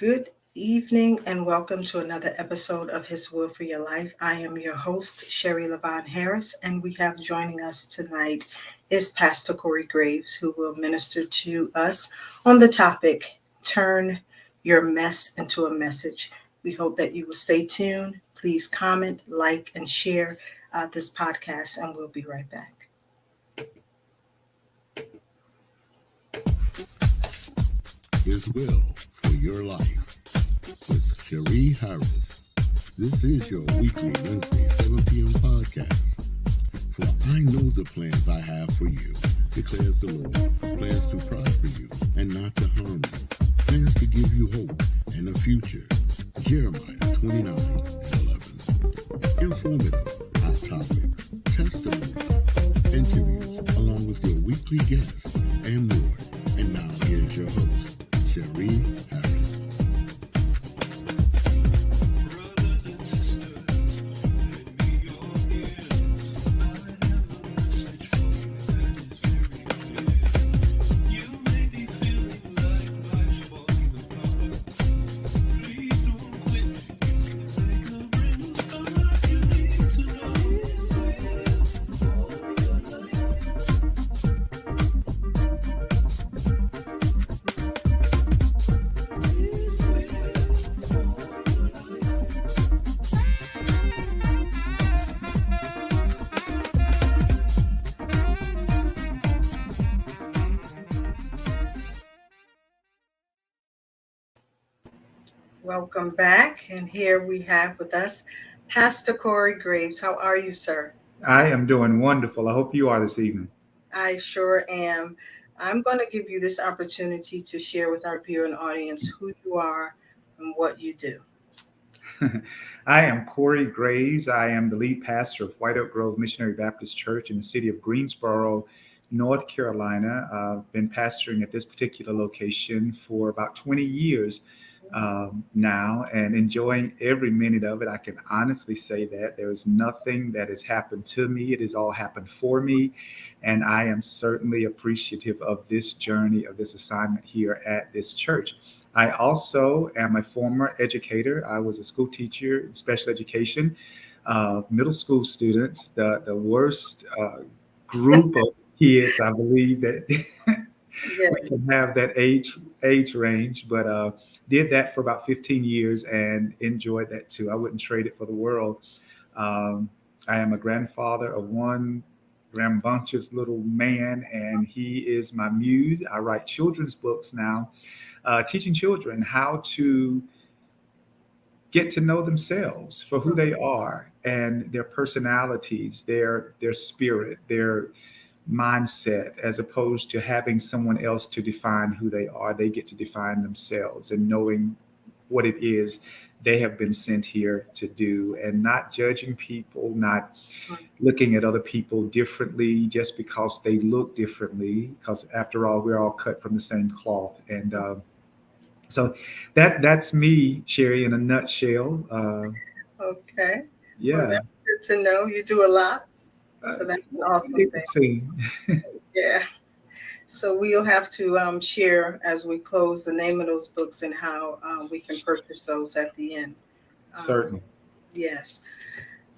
Good evening and welcome to another episode of His Will for Your Life. I am your host, Sherry Levon Harris, and we have joining us tonight is Pastor Corey Graves, who will minister to us on the topic, Turn Your Mess into a Message. We hope that you will stay tuned. Please comment, like, and share this podcast, and we'll be right back. His will for your life with Cherie Harris. This is your weekly Wednesday 7 p.m. podcast. For I know the plans I have for you, declares the Lord, plans to prosper you and not to harm you, plans to give you hope and a future. Jeremiah 29:11. Informative, hot topic, testimonies, interviews, along with your weekly guests and more. And now here's your host, Cherie Harris. Welcome back, and here we have with us Pastor Corey Graves. How are you, sir? I am doing wonderful. I hope you are this evening. I sure am. I'm going to give you this opportunity to share with our viewing audience who you are and what you do. I am Corey Graves. I am the lead pastor of White Oak Grove Missionary Baptist Church in the city of Greensboro, North Carolina. I've been pastoring at this particular location for about 20 years now and enjoying every minute of it. I can honestly say that there is nothing that has happened to me. It has all happened for me. And I am certainly appreciative of this journey, of this assignment here at this church. I also am a former educator. I was a school teacher in special education, middle school students, the worst group of kids, I believe, that we can have that age range, but did that for about 15 years and enjoyed that too. I wouldn't trade it for the world. I am a grandfather of one rambunctious little man, and he is my muse. I write children's books now, teaching children how to get to know themselves for who they are and their personalities, their spirit, their mindset, as opposed to having someone else to define who they are. They get to define themselves and knowing what it is they have been sent here to do, and not judging people, not looking at other people differently just because they look differently, because after all, we're all cut from the same cloth. And so that's me, Sherry, in a nutshell. Okay. Well, Yeah. that's good to know. You do a lot. So that's an awesome thing. Yeah. So we'll have to share as we close the name of those books and how we can purchase those at the end. Certainly. Yes.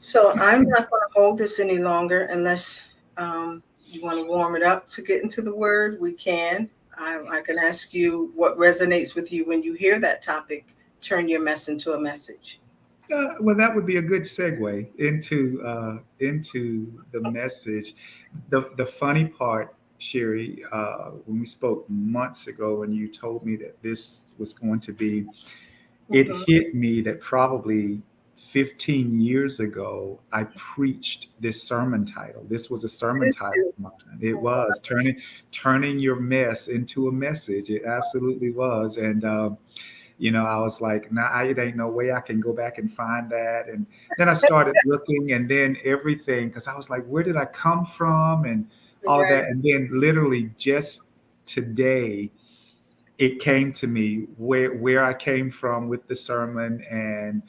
So I'm not going to hold this any longer unless you want to warm it up to get into the word. We can. I can ask you what resonates with you when you hear that topic. Turn your mess into a message. Well, that would be a good segue into the message. The funny part, Sherry, when we spoke months ago, and you told me that this was going to be, it hit me that probably 15 years ago, I preached this sermon title. This was a sermon title of mine. It was turning your mess into a message. It absolutely was, and I was like, nah, it ain't no way I can go back and find that. And then I started looking, and then everything, because I was like, where did I come from? And all of that. And then literally just today, it came to me where I came from with the sermon. And,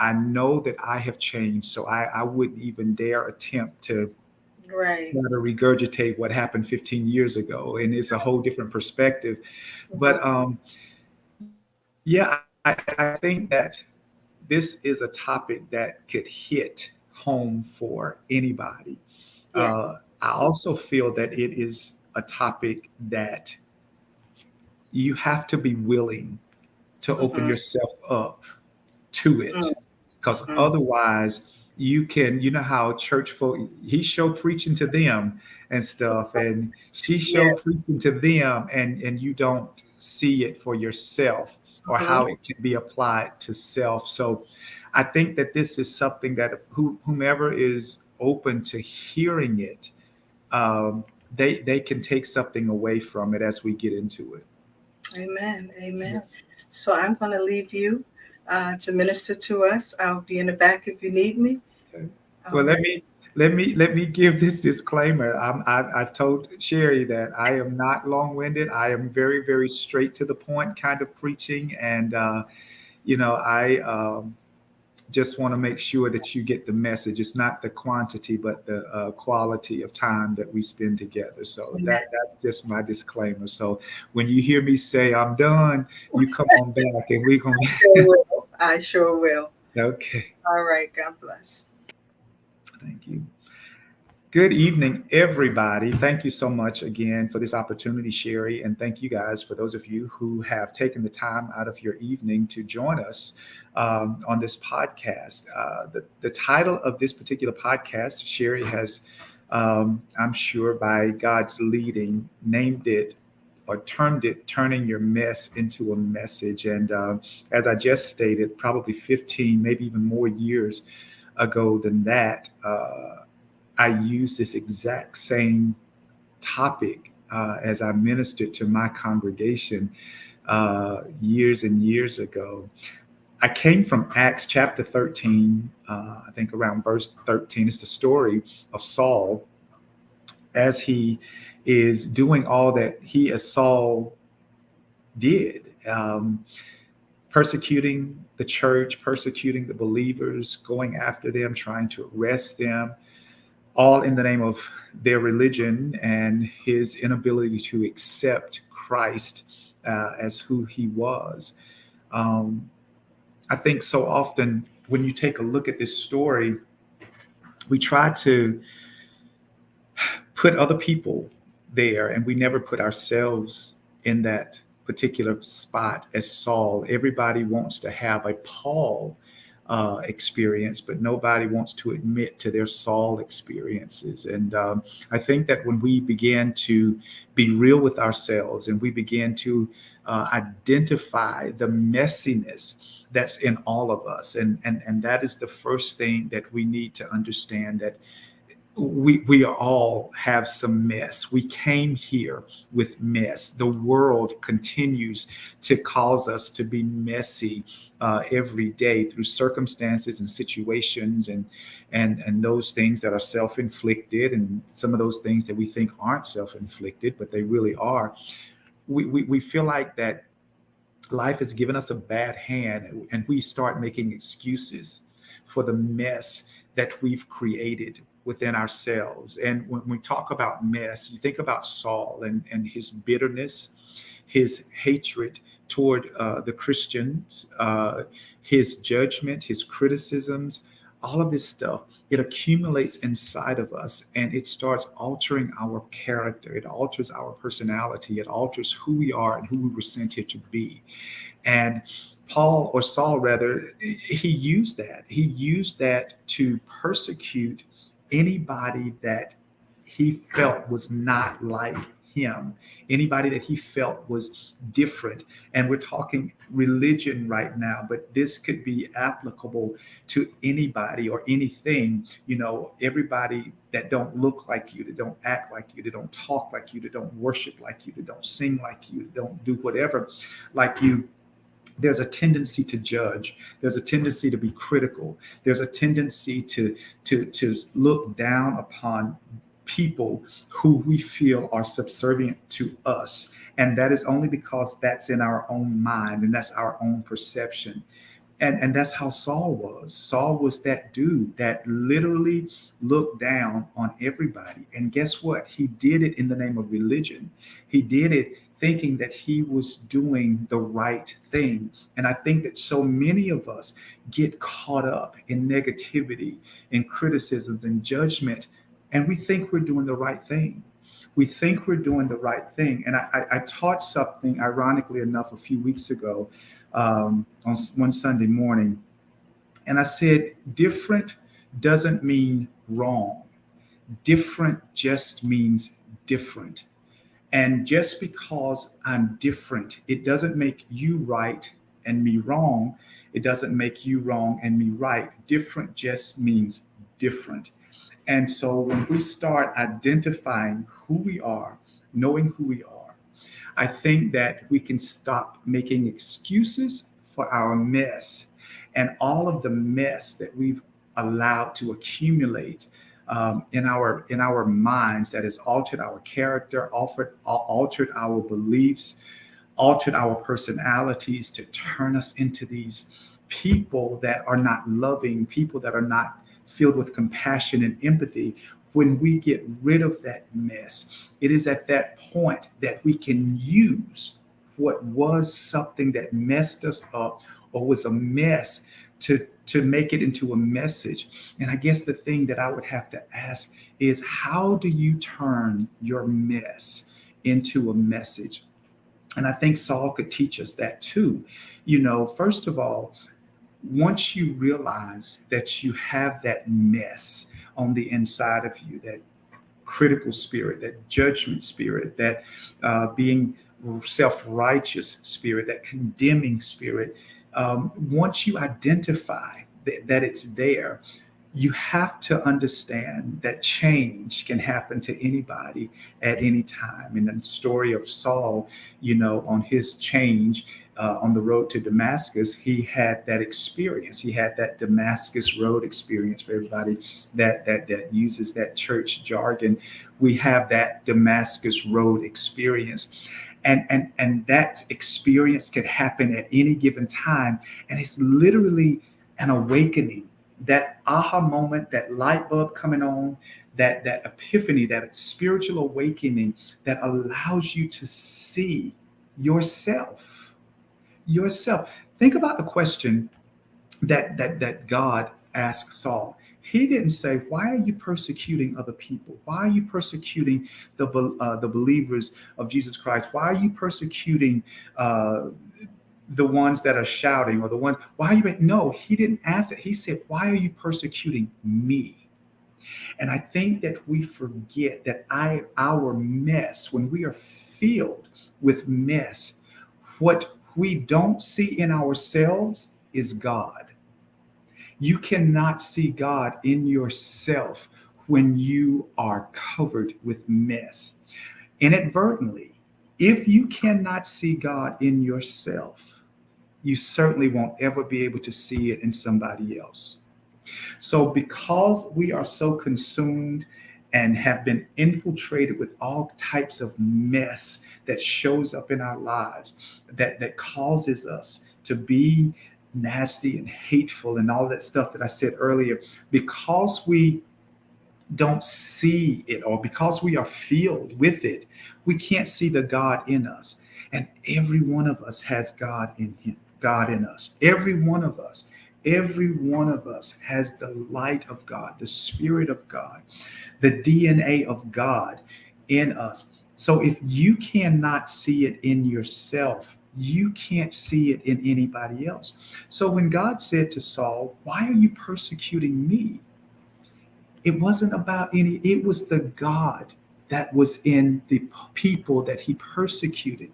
I know that I have changed. So I wouldn't even dare attempt to try to regurgitate what happened 15 years ago. And it's a whole different perspective. But, Yeah, I think that this is a topic that could hit home for anybody. Yes. I also feel that it is a topic that you have to be willing to open Mm-hmm. yourself up to it, because Mm-hmm. otherwise you know how church folk, he show preaching to them and stuff, and she show Yeah. preaching to them, and you don't see it for yourself or how Mm-hmm. it can be applied to self. So I think that this is something that whomever is open to hearing it, um, they can take something away from it as we get into it. Amen. Amen. So I'm going to leave you to minister to us. I'll be in the back if you need me. Okay. All Well, right. let me give this disclaimer. I've told Sherry that I am not long-winded. I am very, very straight to the point kind of preaching, and I just want to make sure that you get the message. It's not the quantity, but the quality of time that we spend together. So Amen. that's just my disclaimer. So when you hear me say I'm done, you come on back, and we're gonna. Sure will. I sure will. Okay. All right. God bless. Thank you. Good evening, everybody. Thank you so much again for this opportunity, Sherry. And thank you guys for those of you who have taken the time out of your evening to join us on this podcast. The title of this particular podcast, Sherry has, I'm sure by God's leading, named it or termed it Turning Your Mess into a Message. And as I just stated, probably 15, maybe even more years ago than that. I use this exact same topic as I ministered to my congregation years and years ago. I came from Acts chapter 13, I think around verse 13. It's the story of Saul as he is doing all that he, as Saul, did. Persecuting the church, persecuting the believers, going after them, trying to arrest them, all in the name of their religion and his inability to accept Christ as who he was. Um, I think so often when you take a look at this story, we try to put other people there and we never put ourselves in that particular spot as Saul. Everybody wants to have a Paul experience, but nobody wants to admit to their Saul experiences. And I think that when we begin to be real with ourselves and we begin to identify the messiness that's in all of us, and that is the first thing that we need to understand, that we all have some mess. We came here with mess. The world continues to cause us to be messy every day through circumstances and situations, and those things that are self-inflicted, and some of those things that we think aren't self-inflicted, but they really are. We feel like that life has given us a bad hand, and we start making excuses for the mess that we've created within ourselves. And when we talk about mess, you think about Saul and his bitterness, his hatred toward the Christians, his judgment, his criticisms, all of this stuff. It accumulates inside of us and it starts altering our character. It alters our personality. It alters who we are and who we were sent here to be. And Paul, or Saul rather, he used that. He used that to persecute anybody that he felt was not like him, anybody that he felt was different. And we're talking religion right now, but this could be applicable to anybody or anything. Everybody that don't look like you, that don't act like you, that don't talk like you, that don't worship like you, that don't sing like you, that don't do whatever like you. There's a tendency to judge. There's a tendency to be critical. There's a tendency to look down upon people who we feel are subservient to us. And that is only because that's in our own mind and that's our own perception. And that's how Saul was. Saul was that dude that literally looked down on everybody. And guess what? He did it in the name of religion. He did it thinking that he was doing the right thing. And I think that so many of us get caught up in negativity, in criticisms, and judgment, and we think we're doing the right thing. We think we're doing the right thing. And I taught something, ironically enough, a few weeks ago on one Sunday morning. And I said, different doesn't mean wrong. Different just means different. And just because I'm different, it doesn't make you right and me wrong. It doesn't make you wrong and me right. Different just means different. And so when we start identifying who we are, knowing who we are, I think that we can stop making excuses for our mess and all of the mess that we've allowed to accumulate in our minds, that has altered our character, altered our beliefs, altered our personalities to turn us into these people that are not loving, people that are not filled with compassion and empathy. When we get rid of that mess, it is at that point that we can use what was something that messed us up or was a mess to make it into a message. And I guess the thing that I would have to ask is, how do you turn your mess into a message? And I think Saul could teach us that too. First of all, once you realize that you have that mess on the inside of you, that critical spirit, that judgment spirit, that being self-righteous spirit, that condemning spirit, once you identify that it's there, you have to understand that change can happen to anybody at any time. In the story of Saul, on his change on the road to Damascus, he had that experience. He had that Damascus Road experience. For everybody that uses that church jargon, we have that Damascus Road experience. And that experience can happen at any given time. And it's literally an awakening, that aha moment, that light bulb coming on, that epiphany, that spiritual awakening that allows you to see yourself. Think about the question that God asked Saul. He didn't say, "Why are you persecuting other people? Why are you persecuting the believers of Jesus Christ? Why are you persecuting the ones that are shouting, or the ones? Why are you?" No, he didn't ask that. He said, "Why are you persecuting me?" And I think that we forget that our mess, when we are filled with mess, what we don't see in ourselves is God. You cannot see God in yourself when you are covered with mess. Inadvertently, if you cannot see God in yourself, you certainly won't ever be able to see it in somebody else. So because we are so consumed and have been infiltrated with all types of mess that shows up in our lives, that causes us to be nasty and hateful and all that stuff that I said earlier, because we don't see it, or because we are filled with it, we can't see the God in us. And every one of us has God in him, God in us. Every one of us has the light of God, the Spirit of God, the DNA of God in us. So if you cannot see it in yourself, you can't see it in anybody else. So when God said to Saul, "Why are you persecuting me?" It wasn't about it was the God that was in the people that he persecuted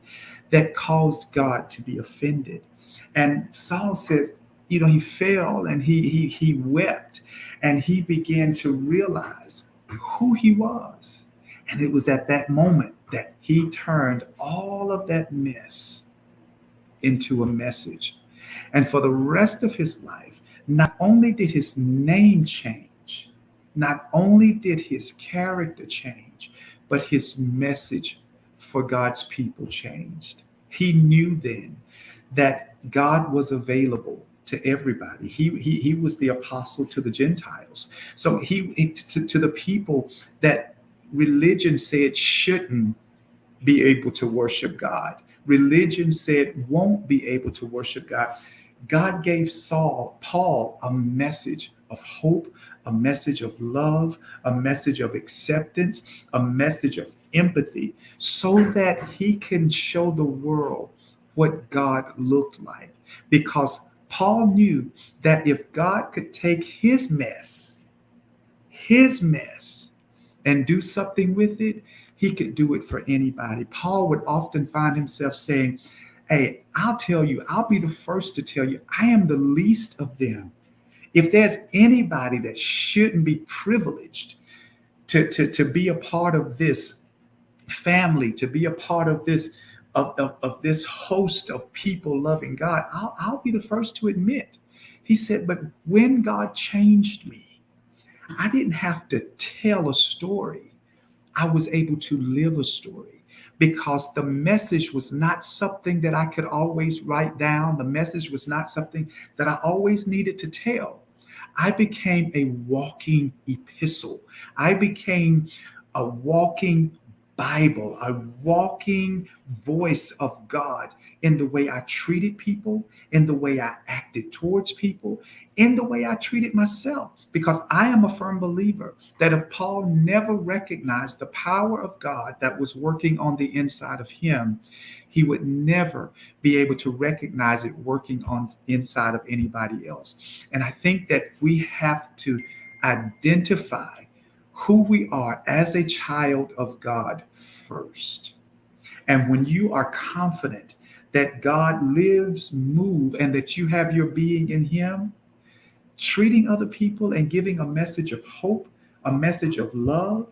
that caused God to be offended. And Saul said, he fell and he wept, and he began to realize who he was. And it was at that moment that he turned all of that mess into a message. And for the rest of his life, not only did his name change, not only did his character change, but his message for God's people changed. He knew then that God was available to everybody. He was the apostle to the Gentiles. So to the people that religion said shouldn't be able to worship God. Religion said won't be able to worship God. God gave Paul, a message of hope, a message of love, a message of acceptance, a message of empathy, so that he can show the world what God looked like. Because Paul knew that if God could take his mess, and do something with it, he could do it for anybody. Paul would often find himself saying, hey, I'll tell you, I'll be the first to tell you, I am the least of them. If there's anybody that shouldn't be privileged to be a part of this family, to be a part of this host of people loving God, I'll be the first to admit. He said, but when God changed me, I didn't have to tell a story. I was able to live a story because the message was not something that I could always write down. The message was not something that I always needed to tell. I became a walking epistle. I became a walking Bible, a walking voice of God in the way I treated people, in the way I acted towards people, in the way I treated myself. Because I am a firm believer that if Paul never recognized the power of God that was working on the inside of him, he would never be able to recognize it working on inside of anybody else. And I think that we have to identify who we are as a child of God first. And when you are confident that God lives, moves, and that you have your being in him, treating other people and giving a message of hope, a message of love,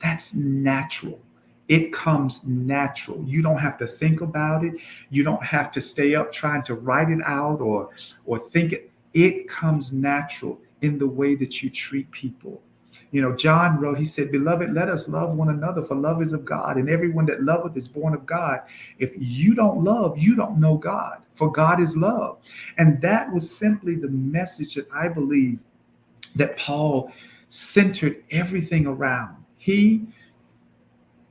that's natural. It comes natural. You don't have to think about it. You don't have to stay up trying to write it out or think it. It comes natural in the way that you treat people. You know, John wrote, he said, beloved, let us love one another, for love is of God, and everyone that loveth is born of God. If you don't love, you don't know God, for God is love. And that was simply the message that I believe that Paul centered everything around. He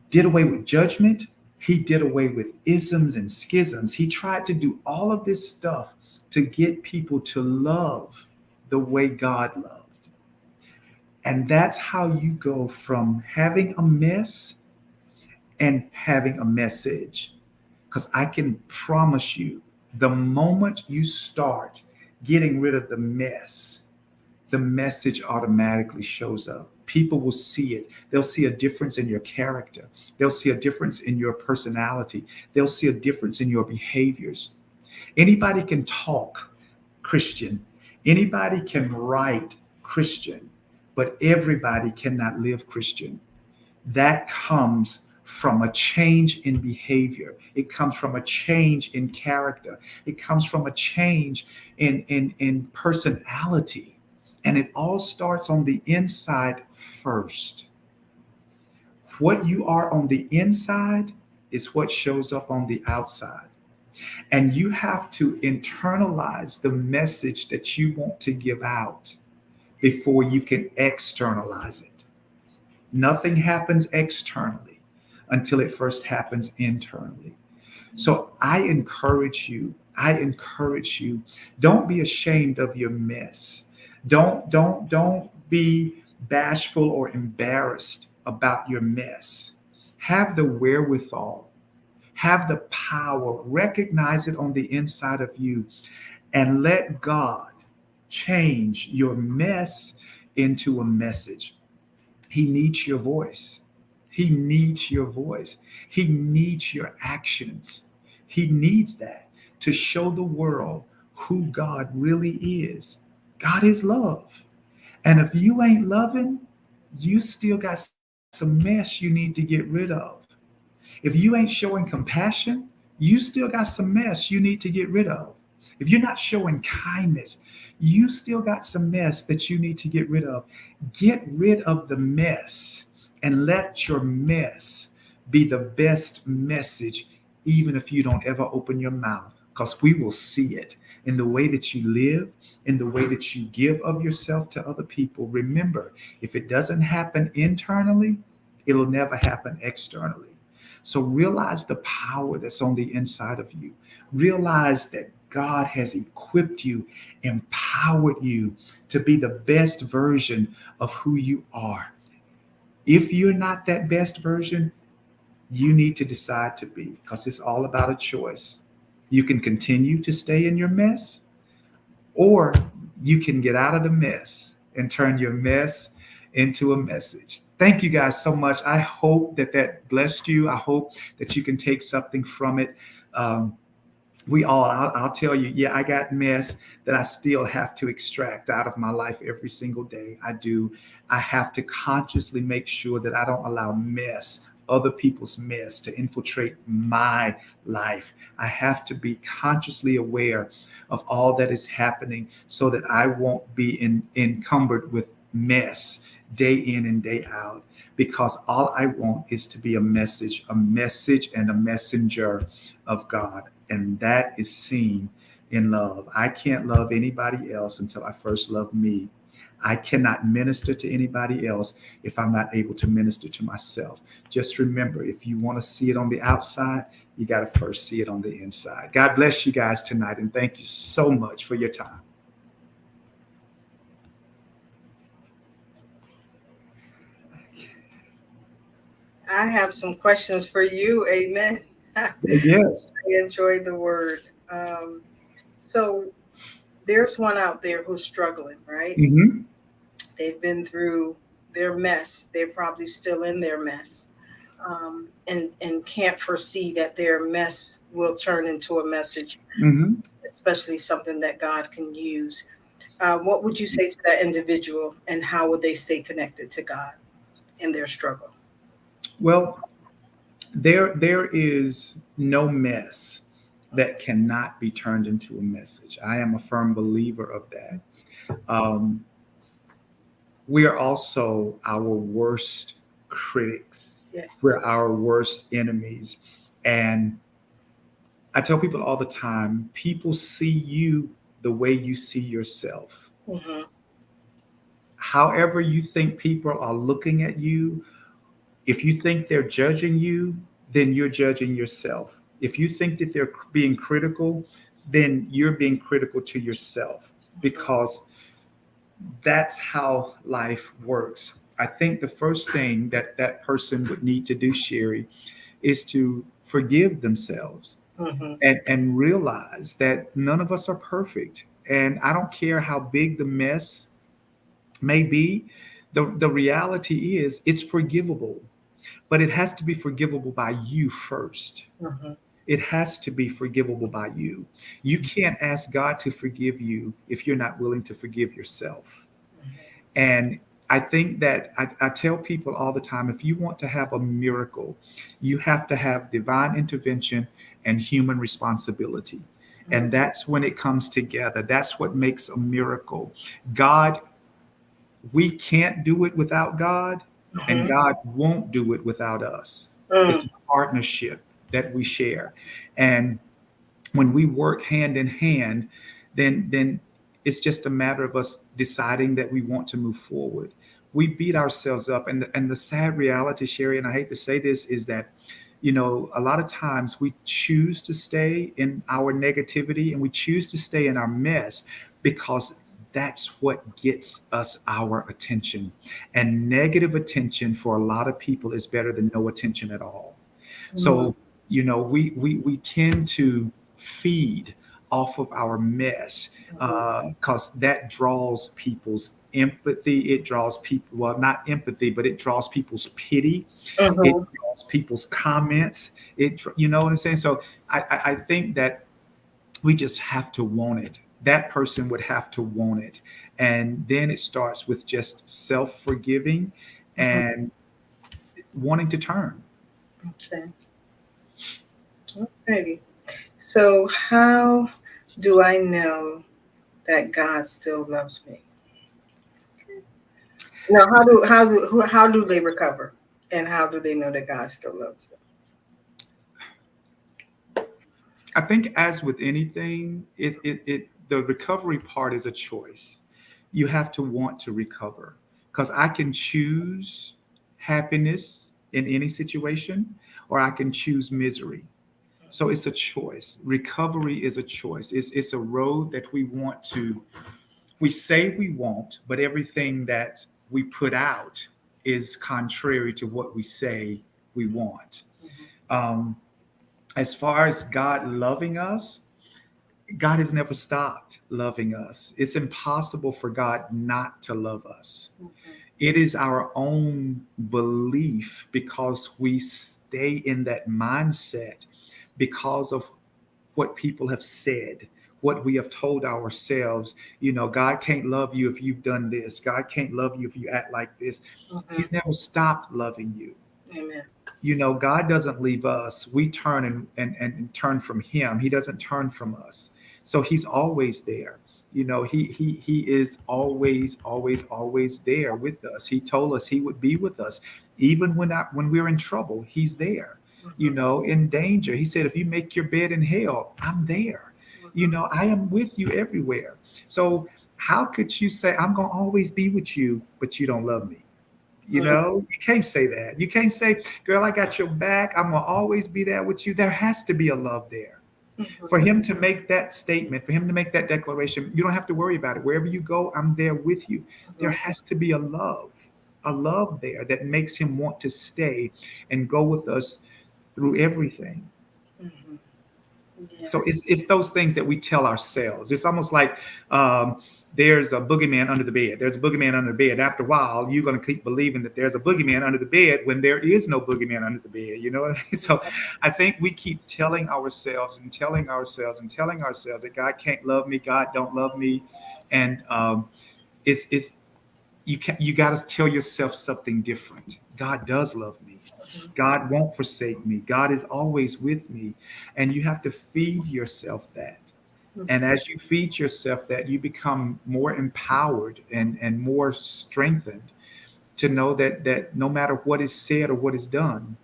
did away with judgment. He did away with isms and schisms. He tried to do all of this stuff to get people to love the way God loved. And that's how you go from having a mess and having a message. Because I can promise you, the moment you start getting rid of the mess, the message automatically shows up. People will see it. They'll see a difference in your character. They'll see a difference in your personality. They'll see a difference in your behaviors. Anybody can talk Christian. Anybody can write Christian, but everybody cannot live Christian. That comes from a change in behavior. It comes from a change in character. It comes from a change in personality. And it all starts on the inside first. What you are on the inside is what shows up on the outside. And you have to internalize the message that you want to give out before you can externalize it. Nothing happens externally until it first happens internally. So I encourage you, don't be ashamed of your mess. Don't be bashful or embarrassed about your mess. Have the wherewithal, have the power, recognize it on the inside of you, and let God change your mess into a message. He needs your voice. He needs your voice. He needs your actions. He needs that to show the world who God really is. God is love. And if you ain't loving, you still got some mess you need to get rid of. If you ain't showing compassion, you still got some mess you need to get rid of. If you're not showing kindness, you still got some mess that you need to get rid of. Get rid of the mess and let your mess be the best message, even if you don't ever open your mouth, because we will see it in the way that you live, in the way that you give of yourself to other people. Remember, if it doesn't happen internally, it'll never happen externally. So realize the power that's on the inside of you. Realize that God has equipped you, empowered you to be the best version of who you are. If you're not that best version, you need to decide to be, because it's all about a choice. You can continue to stay in your mess, or you can get out of the mess and turn your mess into a message. Thank you guys so much. I hope that that blessed you. I hope that you can take something from it. Um, I'll tell you, yeah, I got mess that I still have to extract out of my life every single day. I do. I have to consciously make sure that I don't allow mess, other people's mess, to infiltrate my life. I have to be consciously aware of all that is happening so that I won't be encumbered with mess day in and day out. Because all I want is to be a message and a messenger of God. And that is seen in love. I can't love anybody else until I first love me. I cannot minister to anybody else if I'm not able to minister to myself. Just remember, if you want to see it on the outside, you got to first see it on the inside. God bless you guys tonight, and thank you so much for your time. I have some questions for you. Amen. I Yes. enjoyed the word. So there's one out there who's struggling, right? Hmm. They've been through their mess. They're probably still in their mess, and can't foresee that their mess will turn into a message, Hmm. especially something that God can use. What would you say to that individual, and how would they stay connected to God in their struggle? Well, there is no mess that cannot be turned into a message. I am a firm believer of that. Um, we are also our worst critics. Yes. We're our worst enemies. And I tell people all the time, people see you the way you see yourself. Mm-hmm. However you think people are looking at you, if you think they're judging you, then you're judging yourself. If you think that they're being critical, then you're being critical to yourself, because that's how life works. I think the first thing that that person would need to do, Sherry, is to forgive themselves Mm-hmm. and realize that none of us are perfect. And I don't care how big the mess may be, the reality is it's forgivable, but it has to be forgivable by you first. Mm-hmm. It has to be forgivable by you. You can't ask God to forgive you if you're not willing to forgive yourself. And I think that I tell people all the time, if you want to have a miracle, you have to have divine intervention and human responsibility. And that's when it comes together. That's what makes a miracle. God, we can't do it without God, and Mm-hmm. God won't do it without us. It's Mm-hmm. a partnership that we share. And when we work hand in hand, then it's just a matter of us deciding that we want to move forward. We beat ourselves up, and the sad reality, Sherry, and I hate to say this, is that a lot of times we choose to stay in our negativity and we choose to stay in our mess because that's what gets us our attention. And negative attention for a lot of people is better than no attention at all. Mm-hmm. So, we tend to feed off of our mess because that draws people's empathy. It draws people, well, not empathy, but it draws people's pity. It Mm-hmm. draws people's comments. You know what I'm saying? So I think that we just have to want it. That person would have to want it. And then it starts with just self forgiving Mm-hmm. and wanting to turn. Okay. Alrighty. So how do I know that God still loves me? Now, how do they recover, and how do they know that God still loves them? I think, as with anything, the recovery part is a choice. You have to want to recover, because I can choose happiness in any situation, or I can choose misery. So it's a choice. Recovery is a choice. It's a road that we say we want, but everything that we put out is contrary to what we say we want. Um, as far as God loving us, God has never stopped loving us. It's impossible for God not to love us. It is our own belief because we stay in that mindset because of what people have said, what we have told ourselves. God can't love you if you've done this. God can't love you if you act like this. He's never stopped loving you. Amen. God doesn't leave us. We turn and turn from him. He doesn't turn from us. So he's always there. He is always, always, always there with us. He told us he would be with us. Even when we're in trouble, he's there. In danger. He said, if you make your bed in hell, I'm there. I am with you everywhere. So how could you say I'm gonna always be with you, but you don't love me? You can't say that. You can't say, girl, I got your back. I'm going to always be there with you. There has to be a love there. For him to make that statement, for him to make that declaration, you don't have to worry about it. Wherever you go, I'm there with you. There has to be a love there that makes him want to stay and go with us through everything. Yeah. So it's those things that we tell ourselves. It's almost like there's a boogeyman under the bed. There's a boogeyman under the bed. After a while, you're going to keep believing that there's a boogeyman under the bed when there is no boogeyman under the bed. You know what I mean? So I think we keep telling ourselves and telling ourselves and telling ourselves that God can't love me. God don't love me. And it's you got to tell yourself something different. God does love me. God won't forsake me. God is always with me. And you have to feed yourself that. And as you feed yourself that, you become more empowered and more strengthened to know that no matter what is said or what is done,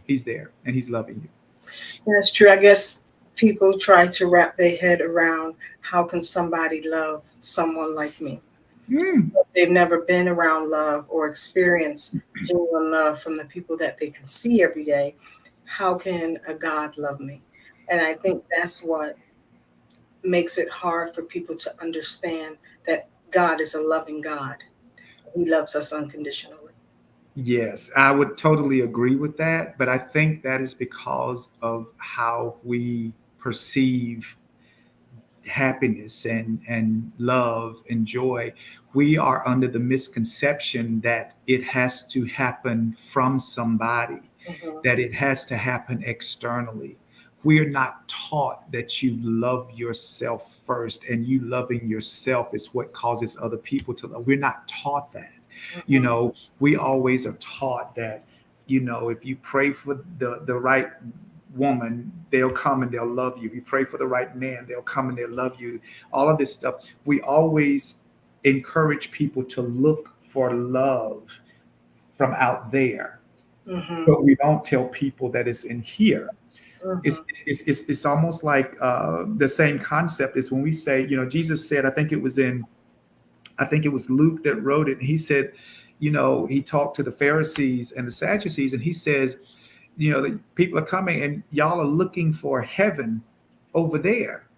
he's there and he's loving you. That's true. I guess people try to wrap their head around how can somebody love someone like me? Mm. They've never been around love or experienced genuine love from the people that they can see every day. How can a God love me? And I think that's what makes it hard for people to understand that God is a loving God. He loves us unconditionally. Yes, I would totally agree with that. But I think that is because of how we perceive happiness and love and joy. We are under the misconception that it has to happen from somebody, Mhm. that it has to happen externally. We're not taught that you love yourself first, and you loving yourself is what causes other people to love. We're not taught that. Mhm. We always are taught that, if you pray for the right woman, they'll come and they'll love you. If you pray for the right man, they'll come and they'll love you. All of this stuff. We always encourage people to look for love from out there, Mhm. but we don't tell people that it's in here. It's Mhm. it's almost like the same concept is when we say, Jesus said, I think it was Luke that wrote it. And he said, he talked to the Pharisees and the Sadducees, and he says, the people are coming and y'all are looking for heaven over there,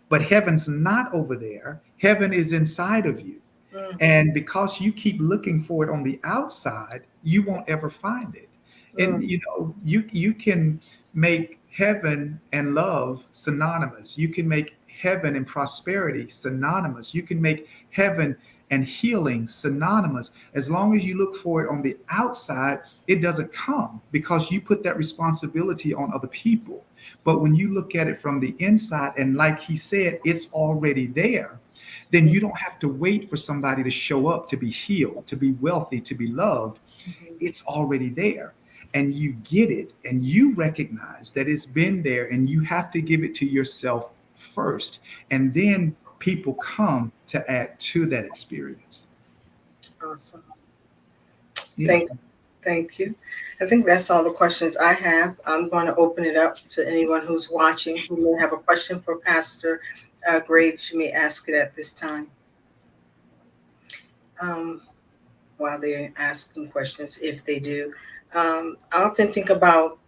but heaven's not over there. Heaven is inside of you. Mhm. And because you keep looking for it on the outside, you won't ever find it. And Mhm. you can make heaven and love synonymous. You can make heaven and prosperity synonymous. You can make heaven and healing synonymous. As long as you look for it on the outside, it doesn't come because you put that responsibility on other people. But when you look at it from the inside, and like he said, it's already there, then you don't have to wait for somebody to show up to be healed, to be wealthy, to be loved. It's already there. And you get it and you recognize that it's been there, and you have to give it to yourself first. And then people come to add to that experience. Awesome. Yeah. Thank Thank you. I think that's all the questions I have. I'm going to open it up to anyone who's watching who may have a question for Pastor Graves. You may ask it at this time. Um, while they're asking questions, if they do. I often think about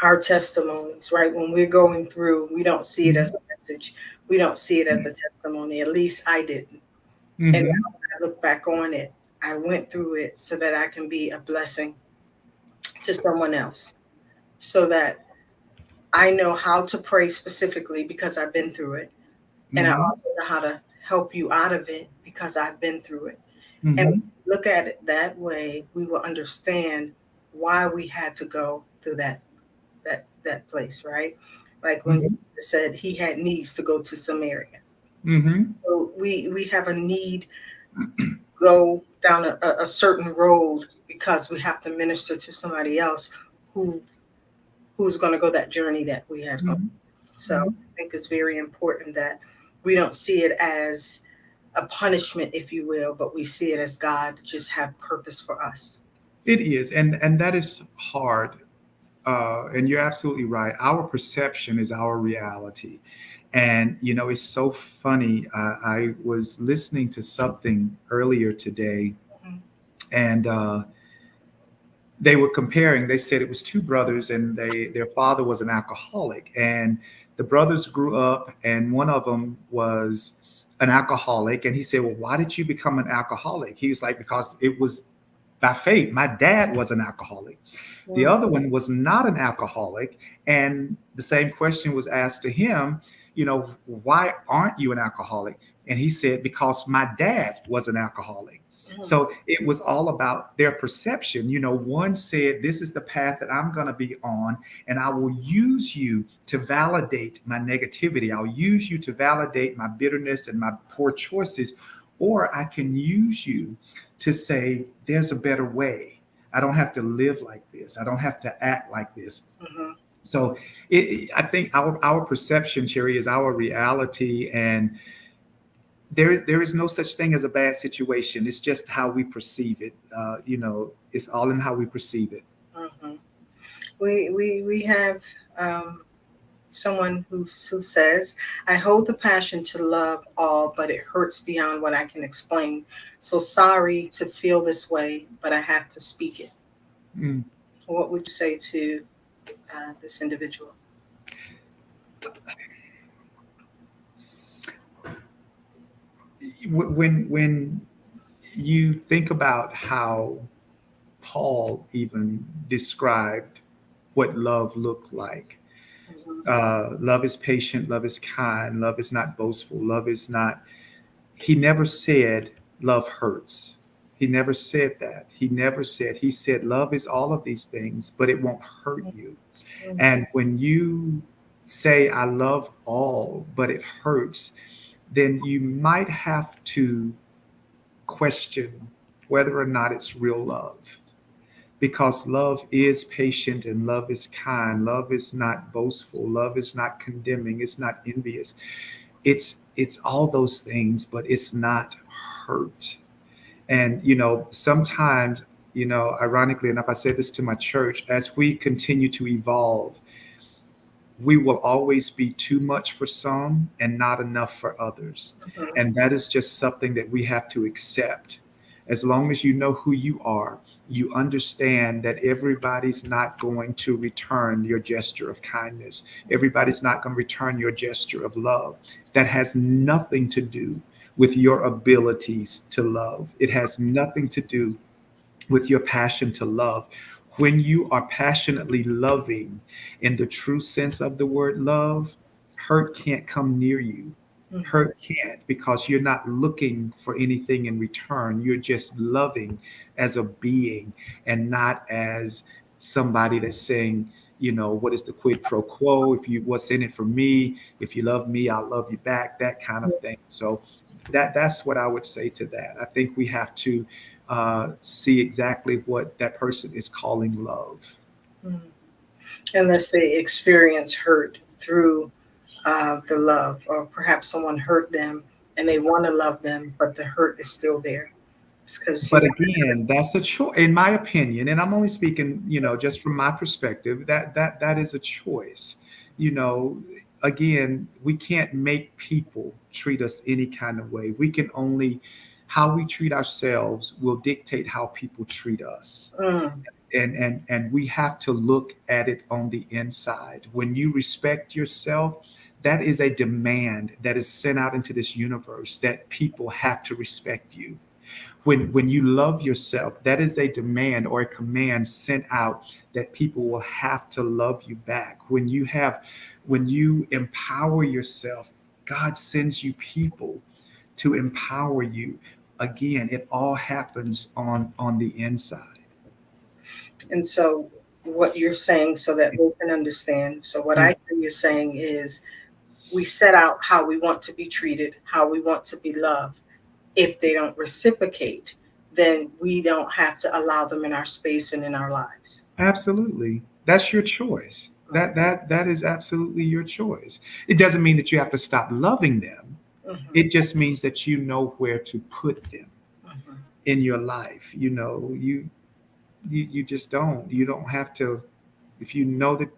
our testimonies, right? When we're going through, we don't see it as Mhm. a message. We don't see it as a testimony. At least I didn't. And now Mhm. when I look back on it, I went through it so that I can be a blessing to someone else, so that I know how to pray specifically because I've been through it. And I Mhm. also know how to help you out of it because I've been through it. And when Mhm. we look at it that way, we will understand why we had to go through that place, right? Like when Mhm. Jesus said he had needs to go to Samaria. Mhm. So we have a need to go down a certain road because we have to minister to somebody else who who's going to go that journey that we have gone. Mhm. So Mhm. I think it's very important that we don't see it as a punishment, if you will, but we see it as God just have purpose for us. It is, and that is hard. And you're absolutely right. Our perception is our reality, and it's so funny. I was listening to something earlier today, Mhm. and they were comparing. They said it was two brothers, and their father was an alcoholic, and the brothers grew up, and one of them was an alcoholic, and he said, "Well, why did you become an alcoholic?" He was like, "Because it was by fate. My dad was an alcoholic." The Mm, other one was not an alcoholic, and the same question was asked to him. Why aren't you an alcoholic? And he said, "Because my dad was an alcoholic." mm, So it was all about their perception. One said, "This is the path that I'm going to be on, and I will use you to validate my negativity. I'll use you to validate my bitterness and my poor choices. Or I can use you to say, there's a better way. I don't have to live like this. I don't have to act like this." mhm. So I think our perception, Cherry, is our reality, and there is no such thing as a bad situation. It's just how we perceive it. It's all in how we perceive it. Mhm. We have um, someone who says, "I hold the passion to love all, but it hurts beyond what I can explain. So sorry to feel this way, but I have to speak it." Mm. What would you say to this individual? When you think about how Paul even described what love looked like. Mhm. Love is patient, love is kind, love is not boastful, love is not. He never said love hurts. He never said that. He said love is all of these things, but it won't hurt you. Mhm. And when you say, "I love all, but it hurts," then you might have to question whether or not it's real love, because love is patient and love is kind. Love is not boastful. Love is not condemning. It's not envious. It's all those things, but it's not hurt. And sometimes, ironically enough, I say this to my church: as we continue to evolve, we will always be too much for some and not enough for others. Mhm. And that is just something that we have to accept. As long as you know who you are, you understand that everybody's not going to return your gesture of kindness. Everybody's not going to return your gesture of love. That has nothing to do with your abilities to love. It has nothing to do with your passion to love. When you are passionately loving in the true sense of the word love, hurt can't come near you. Mhm. Hurt can't, because you're not looking for anything in return. You're just loving as a being, and not as somebody that's saying, what is the quid pro quo? If you what's in it for me? If you love me, I'll love you back, that kind of thing. So that's what I would say to that. I think we have to see exactly what that person is calling love. Mhm. Unless they experience hurt through the love, or perhaps someone hurt them and they want to love them, but the hurt is still there. It's because you But want. again, that's a choice, in my opinion, and I'm only speaking, just from my perspective. That is a choice. You know, again, we can't make people treat us any kind of way. We can only How we treat ourselves will dictate how people treat us. Mm. and we have to look at it on the inside. When you respect yourself, that is a demand that is sent out into this universe that people have to respect you. When you love yourself, that is a demand or a command sent out that people will have to love you back. When you empower yourself, God sends you people to empower you. Again, it all happens on the inside. And so, what you're saying, so that we can understand. So, what I hear you saying is, we set out how we want to be treated, how we want to be loved. If they don't reciprocate, then we don't have to allow them in our space and in our lives. Absolutely. That's your choice. That is absolutely your choice. It doesn't mean that you have to stop loving them. Mhm, It just means that you know where to put them mhm. in your life. You just don't. You don't have to. If you know that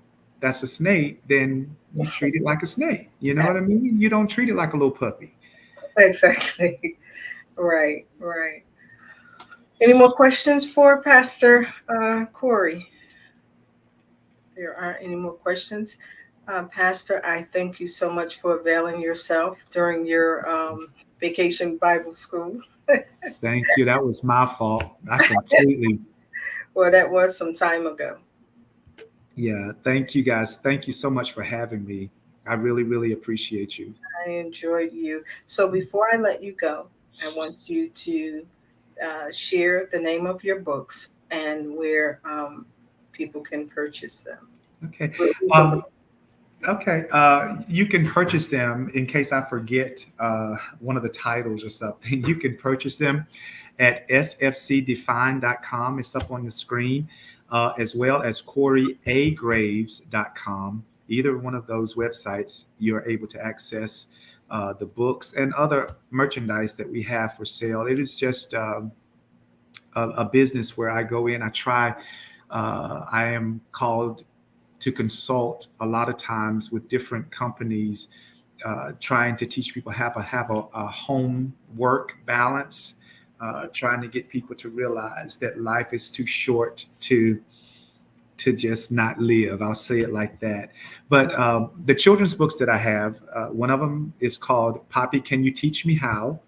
that's a snake, then you treat it like a snake. You know what I mean? You don't treat it like a little puppy. Exactly. Right, right. Any more questions for Pastor Corey? There aren't any more questions. Pastor, I thank you so much for availing yourself during your vacation Bible school. Thank you. That was my fault. I completely. Well, that was some time ago. Yeah. Thank you, guys. Thank you so much for having me. I really, really appreciate you. I enjoyed you. So before I let you go, I want you to share the name of your books and where people can purchase them. Okay. Where we can- Um, Okay, you can purchase them in case I forget one of the titles or something. You can purchase them at sfcdefine.com. It's up on the screen, as well as coryagraves.com. Either one of those websites, you're able to access the books and other merchandise that we have for sale. It is just a business where I go in, I am called to consult a lot of times with different companies, trying to teach people how to have a home work balance, trying to get people to realize that life is too short to just not live. I'll say it like that. But the children's books that I have, one of them is called Poppy, Can You Teach Me How?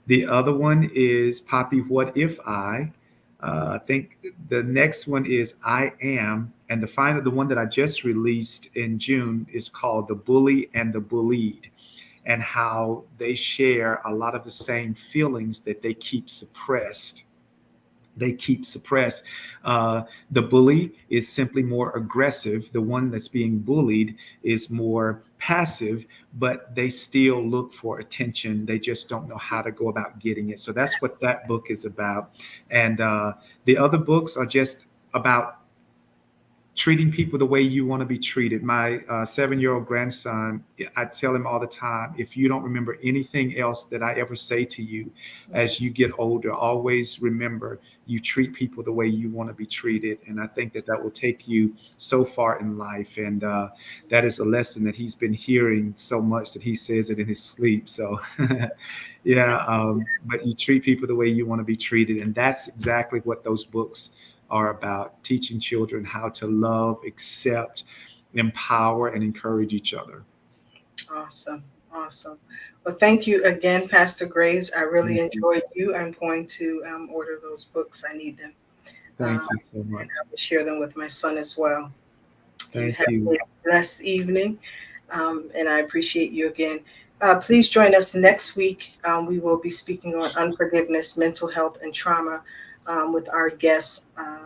The other one is Poppy, What If I? I think the next one is I Am. And the one that I just released in June is called The Bully and the Bullied, and how they share a lot of the same feelings that they keep suppressed. The bully is simply more aggressive. The one that's being bullied is more passive, but they still look for attention. They just don't know how to go about getting it. So that's what that book is about. And the other books are just about treating people the way you want to be treated. My 7-year-old grandson, I tell him all the time, if you don't remember anything else that I ever say to you as you get older, always remember you treat people the way you want to be treated. And I think that will take you so far in life. And that is a lesson that he's been hearing so much that he says it in his sleep. So yeah, but you treat people the way you want to be treated. And that's exactly what those books are about, teaching children how to love, accept, empower, and encourage each other. Awesome. Awesome. Well, thank you again, Pastor Graves. I really enjoyed you. I'm going to order those books. I need them. Thank you so much. I will share them with my son as well. Thank Have you. a blessed evening, and I appreciate you again. Please join us next week. We will be speaking on unforgiveness, mental health, and trauma with our guest, Torres.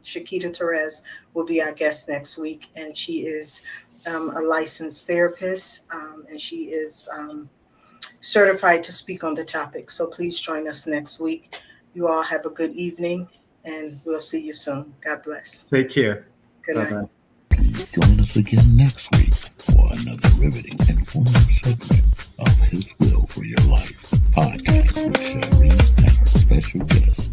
Shakita Torres will be our guest next week, and she is a licensed therapist, and she is certified to speak on the topic. So please join us next week. You all have a good evening, and we'll see you soon. God bless. Take care. Good night. Bye-bye. Please join us again next week for another riveting and informative segment of His Will for Your Life podcast with Sherry and our special guest,